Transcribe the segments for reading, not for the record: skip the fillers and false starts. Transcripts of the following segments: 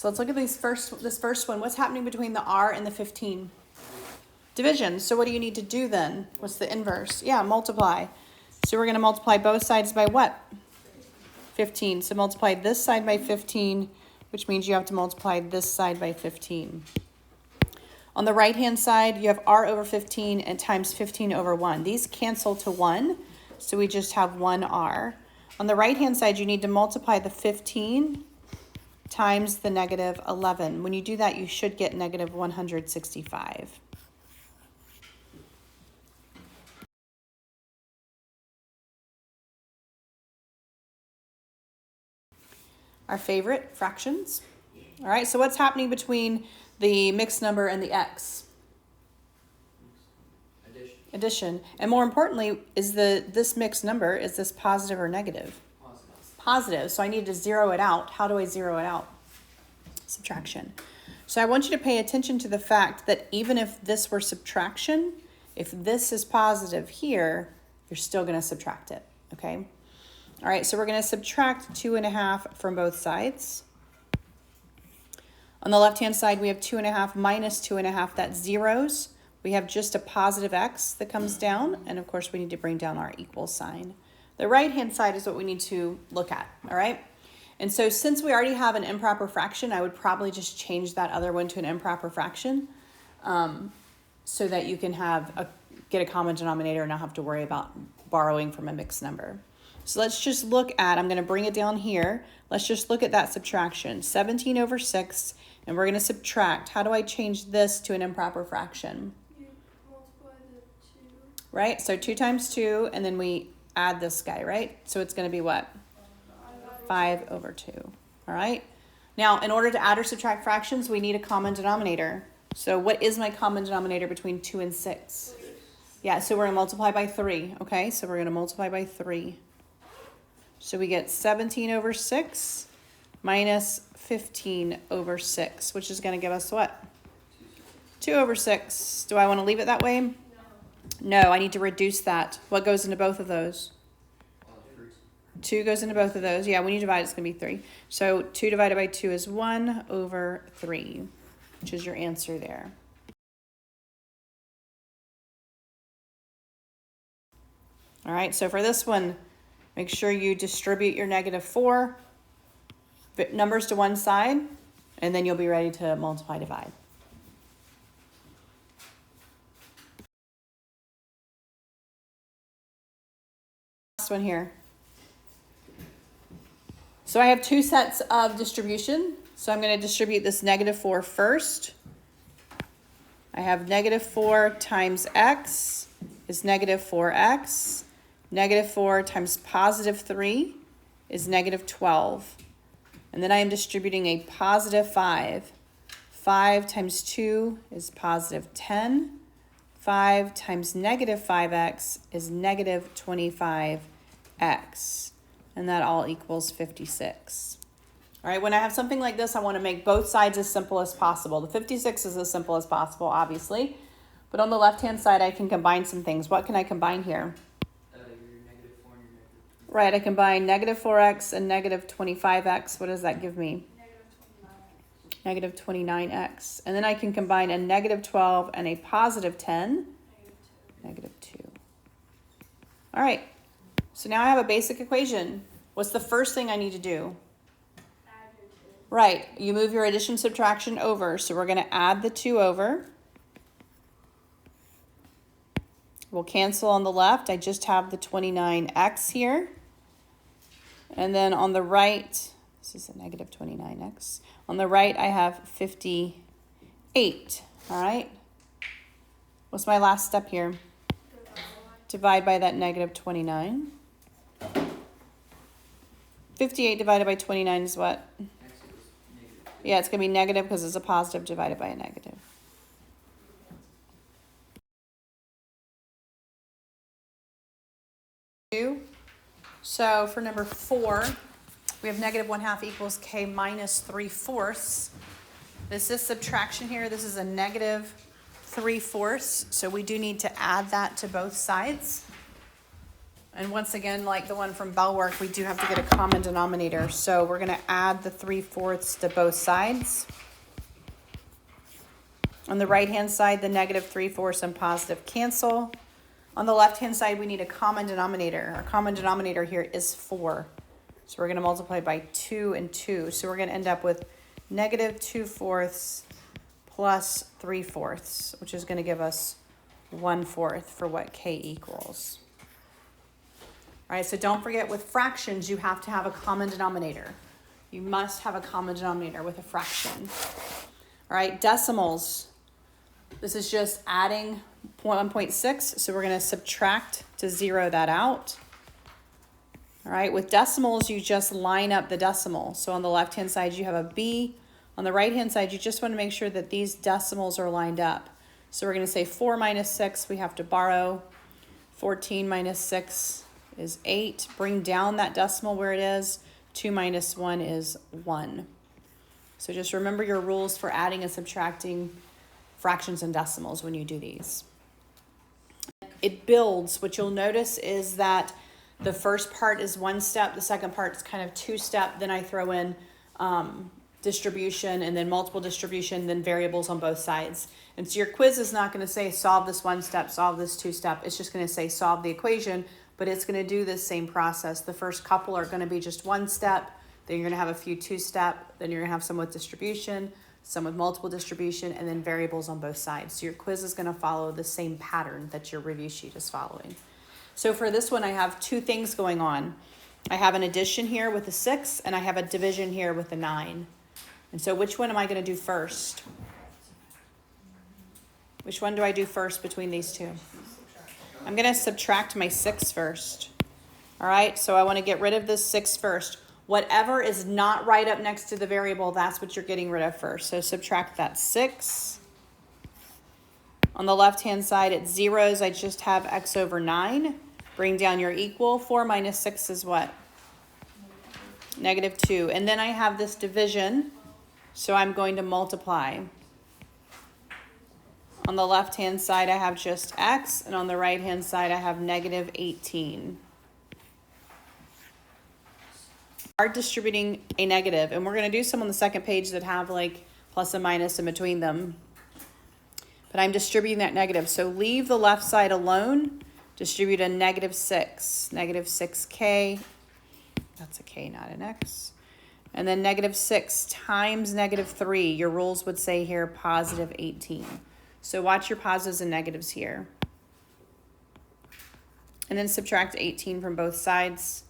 So let's look at this first one. What's happening between the R and the 15? Division. So what do you need to do then? What's the inverse? Yeah, multiply. So we're going to multiply both sides by what? 15. So multiply this side by 15, which means you have to multiply this side by 15. On the right-hand side, you have R over 15 and times 15 over 1. These cancel to 1, so we just have 1R. On the right-hand side, you need to multiply the 15 times the negative 11. When you do that, you should get negative 165. Our favorite fractions. All right, so what's happening between the mixed number and the x? Addition. And more importantly, is this mixed number, is this positive or negative? Positive. So I need to zero it out. How do I zero it out? Subtraction. So I want you to pay attention to the fact that even if this were subtraction, if this is positive here, you're still going to subtract it, okay? All right, so we're going to subtract 2.5 from both sides. On the left-hand side, we have 2.5 minus 2.5. That's zeros. We have just a positive x that comes down. And of course, we need to bring down our equal sign. The right-hand side is what we need to look at, all right? And so since we already have an improper fraction, I would probably just change that other one to an improper fraction so that you can get a common denominator and not have to worry about borrowing from a mixed number. So let's just look at, I'm going to bring it down here. Let's just look at that subtraction. 17 over 6, and we're going to subtract. How do I change this to an improper fraction? You multiply the 2. Right, so 2 times 2, and then we add this guy, right? So it's going to be what? 5 over 2. All right. Now, in order to add or subtract fractions, we need a common denominator. So what is my common denominator between 2 and 6? 3. Yeah, so we're going to multiply by 3. Okay, so we're going to multiply by 3. So we get 17 over 6 minus 15 over 6, which is going to give us what? 2 over 6. Do I want to leave it that way? No, I need to reduce that. What goes into both of those? 2 goes into both of those. Yeah, when you divide, it's going to be 3. So 2 divided by 2 is 1 over 3, which is your answer there. All right, so for this one, make sure you distribute your -4 numbers to one side, and then you'll be ready to multiply, divide. Last one here. So I have 2 sets of distribution. So I'm going to distribute this -4 first. I have -4 times x is -4x. -4 times +3 is -12. And then I am distributing a +5. 5 times 2 is +10. 5 times -5x is -25x. And that all equals 56. All right, when I have something like this, I want to make both sides as simple as possible. The 56 is as simple as possible, obviously. But on the left-hand side, I can combine some things. What can I combine here? Right, I combine -4x and -25x. What does that give me? -29x. And then I can combine a -12 and a +10. -2. All right, so now I have a basic equation. What's the first thing I need to do? Add your 2. Right, you move your addition subtraction over. So we're going to add the 2 over. We'll cancel on the left. I just have the 29x here. And then on the right, this is a -29x. On the right, I have 58. All right. What's my last step here? Divide by that -29. 58 divided by 29 is what? Yeah, it's going to be negative because it's a positive divided by a negative. So for number 4, we have -1/2 equals k minus 3/4. This is subtraction here. This is a -3/4. So we do need to add that to both sides. And once again, like the one from Bellwork, we do have to get a common denominator. So we're going to add the 3/4 to both sides. On the right-hand side, the negative 3/4 and positive cancel. On the left-hand side, we need a common denominator. Our common denominator here is 4. So we're going to multiply by 2 and 2. So we're going to end up with negative 2/4 plus 3/4, which is going to give us 1/4 for what k equals. All right, so don't forget with fractions, you have to have a common denominator. You must have a common denominator with a fraction. All right, decimals. This is just adding 1.6, so we're going to subtract to 0 that out. All right, with decimals, you just line up the decimal. So on the left-hand side, you have a B. On the right-hand side, you just want to make sure that these decimals are lined up. So we're going to say 4 minus 6, we have to borrow. 14 minus 6 is 8. Bring down that decimal where it is. 2 minus 1 is 1. So just remember your rules for adding and subtracting fractions and decimals when you do these. It builds. What you'll notice is that the first part is one step, the second part is kind of two-step, then I throw in distribution and then multiple distribution, then variables on both sides. And so your quiz is not going to say solve this one step, solve this two-step. It's just going to say solve the equation, but it's going to do this same process. The first couple are going to be just one step, then you're going to have a few two-step, then you're going to have some with distribution, some with multiple distribution, and then variables on both sides. So your quiz is going to follow the same pattern that your review sheet is following. So for this one, I have two things going on. I have an addition here with a 6, and I have a division here with a 9. And so which one am I going to do first? Which one do I do first between these two? I'm going to subtract my 6 first. All right, so I want to get rid of this 6 first. Whatever is not right up next to the variable, that's what you're getting rid of first. So subtract that 6. On the left-hand side, at zeros, I just have x over 9. Bring down your equal. 4 minus 6 is what? Negative 2. And then I have this division, so I'm going to multiply. On the left-hand side, I have just x, and on the right-hand side, I have negative 18. Are distributing a negative, and we're going to do some on the second page that have like plus and minus in between them. But I'm distributing that negative, so leave the left side alone. Distribute a negative 6, negative 6k. That's a k, not an x. And then negative 6 times negative 3. Your rules would say here positive 18. So watch your positives and negatives here. And then subtract 18 from both sides.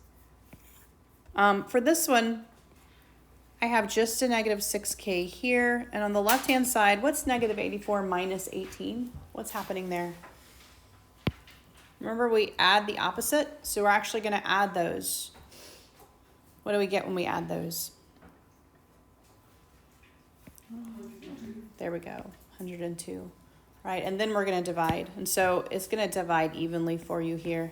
For this one, I have just a negative 6k here. And on the left-hand side, what's negative 84 minus 18? What's happening there? Remember, we add the opposite, so we're actually going to add those. What do we get when we add those? There we go, 102. Right, and then we're going to divide. And so it's going to divide evenly for you here.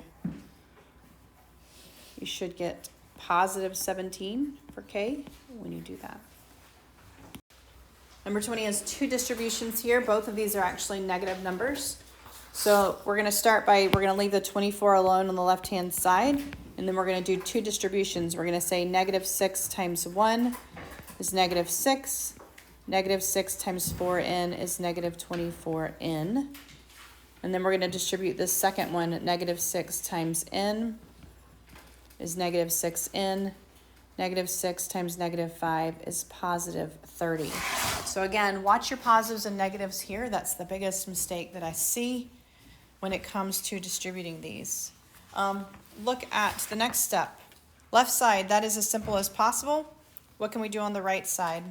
You should get positive 17 for k when you do that. Number 20 has two distributions here. Both of these are actually negative numbers. So we're going to start by, we're going to leave the 24 alone on the left-hand side, and then we're going to do two distributions. We're going to say negative 6 times 1 is negative 6. Negative 6 times 4n is negative 24n. And then we're going to distribute this second one. Negative 6 times n is negative 6n. Negative 6 times negative 5 is positive 30. So again, watch your positives and negatives here. That's the biggest mistake that I see when it comes to distributing these. Look at the next step. Left side, that is as simple as possible. What can we do on the right side?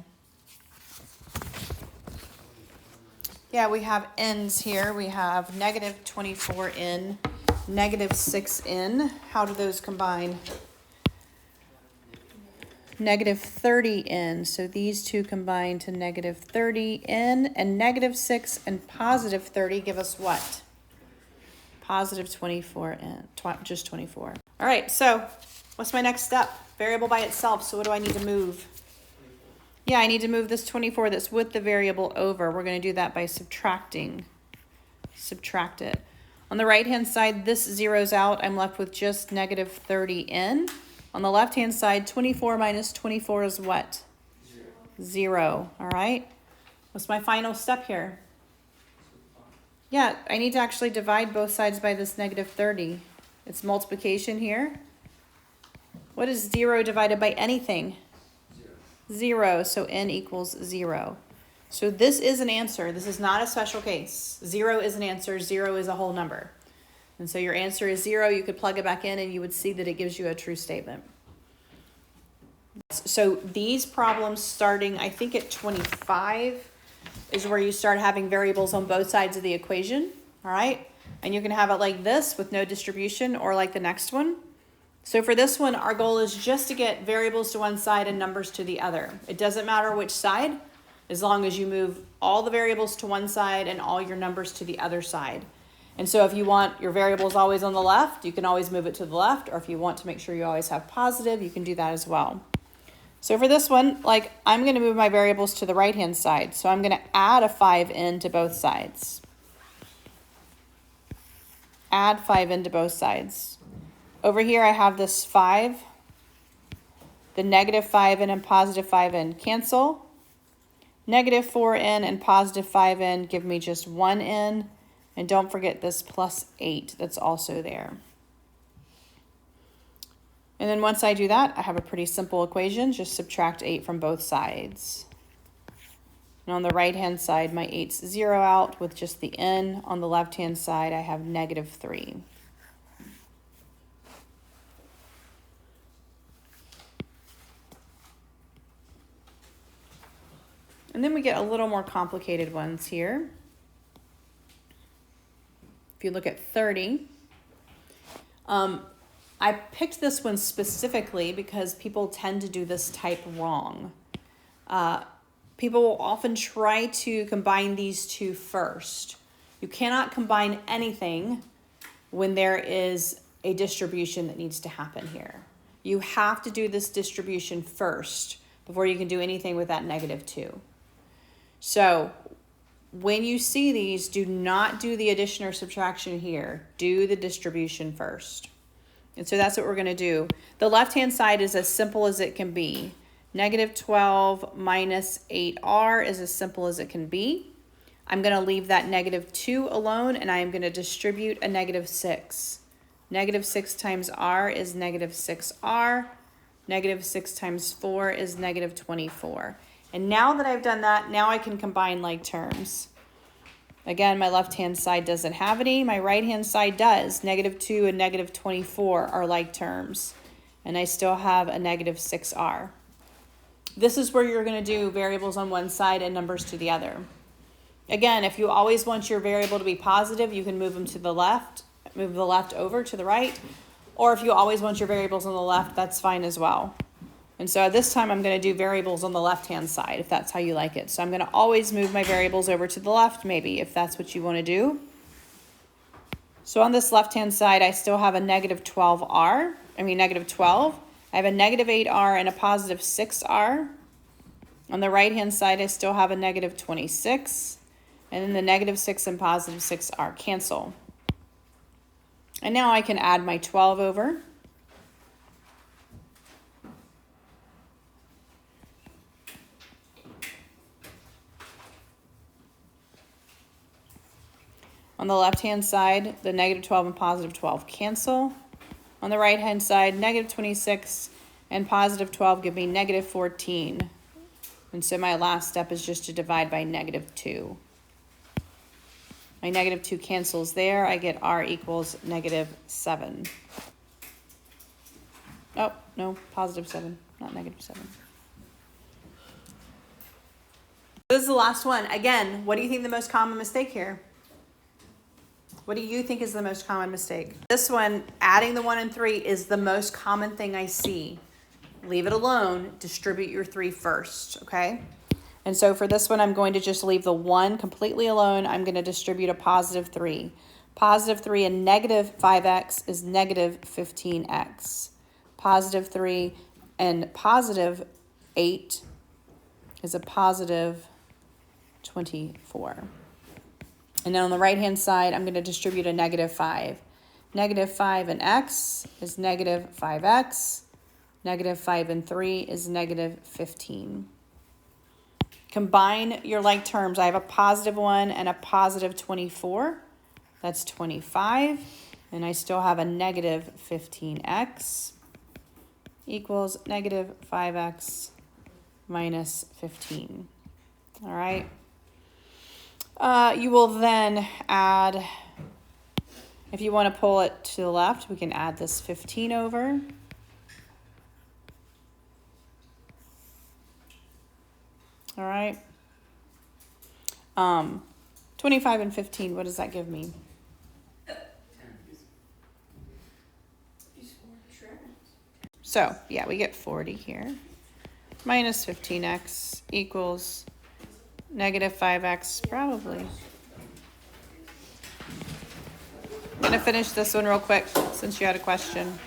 Yeah, we have n's here. We have negative 24n, negative 6n. How do those combine? Negative 30n. So these two combine to negative 30n, and negative 6 and positive 30 give us what? Positive 24n, just 24. All right, so what's my next step? Variable by itself, so what do I need to move? Yeah, I need to move this 24 that's with the variable over. We're going to do that by subtracting. Subtract it. On the right-hand side, this zeroes out. I'm left with just negative 30n. On the left-hand side, 24 minus 24 is what? 0. All right. What's my final step here? Yeah, I need to actually divide both sides by this negative 30. It's multiplication here. What is 0 divided by anything? 0. So n equals 0. So this is an answer. This is not a special case. 0 is an answer. 0 is a whole number. And so your answer is 0. You could plug it back in and you would see that it gives you a true statement. So these problems starting, I think at 25 is where you start having variables on both sides of the equation. All right. And you can have it like this with no distribution, or like the next one. So for this one, our goal is just to get variables to one side and numbers to the other. It doesn't matter which side, as long as you move all the variables to one side and all your numbers to the other side. And so if you want your variables always on the left, you can always move it to the left. Or if you want to make sure you always have positive, you can do that as well. So for this one, like, I'm going to move my variables to the right-hand side. So I'm going to add a 5n to both sides. Add 5n to both sides. Over here, I have this 5. The negative 5n and positive 5n cancel. Negative 4n and positive 5n give me just 1n. And don't forget this plus 8 that's also there. And then once I do that, I have a pretty simple equation. Just subtract 8 from both sides. And on the right-hand side, my 8's 0 out with just the n. On the left-hand side, I have negative 3. And then we get a little more complicated ones here. If you look at 30, I picked this one specifically because people tend to do this type wrong. People will often try to combine these two first. You cannot combine anything when there is a distribution that needs to happen here. You have to do this distribution first before you can do anything with that negative 2. So when you see these, do not do the addition or subtraction here. Do the distribution first. And so that's what we're going to do. The left-hand side is as simple as it can be. Negative 12 minus 8r is as simple as it can be. I'm going to leave that negative 2 alone, and I am going to distribute a negative 6. Negative 6 times r is negative 6r. Negative 6 times 4 is negative 24. And now that I've done that, now I can combine like terms. Again, my left-hand side doesn't have any. My right-hand side does. Negative 2 and negative 24 are like terms. And I still have a negative 6r. This is where you're going to do variables on one side and numbers to the other. Again, if you always want your variable to be positive, you can move them to the left, move the left over to the right. Or if you always want your variables on the left, that's fine as well. And so this time I'm going to do variables on the left-hand side, if that's how you like it. So I'm going to always move my variables over to the left, maybe, if that's what you want to do. So on this left-hand side, I still have a negative 12. I have a negative 8r and a positive 6r. On the right-hand side, I still have a negative 26. And then the negative 6 and positive 6r cancel. And now I can add my 12 over. On the left-hand side, the negative 12 and positive 12 cancel. On the right-hand side, negative 26 and positive 12 give me negative 14. And so my last step is just to divide by negative 2. My negative 2 cancels there. I get r equals negative 7. Oh, no, positive 7, not negative 7. This is the last one. Again, what do you think the most common mistake here? What do you think is the most common mistake? This one, adding the 1 and 3, is the most common thing I see. Leave it alone. Distribute your 3 first, okay? And so for this one, I'm going to just leave the 1 completely alone. I'm going to distribute a positive 3. Positive 3 and negative 5x is negative 15x. Positive 3 and positive 8 is a positive 24. And then on the right-hand side, I'm going to distribute a negative 5. Negative 5 in x is negative 5x. Negative 5 and 3 is negative 15. Combine your like terms. I have a positive 1 and a positive 24. That's 25. And I still have a negative 15x equals negative 5x minus 15. All right. You will then add, if you want to pull it to the left, we can add this 15 over. All right. 25 and 15, what does that give me? So, yeah, we get 40 here. Minus 15x equals negative 5x, probably. I'm going to finish this one real quick since you had a question.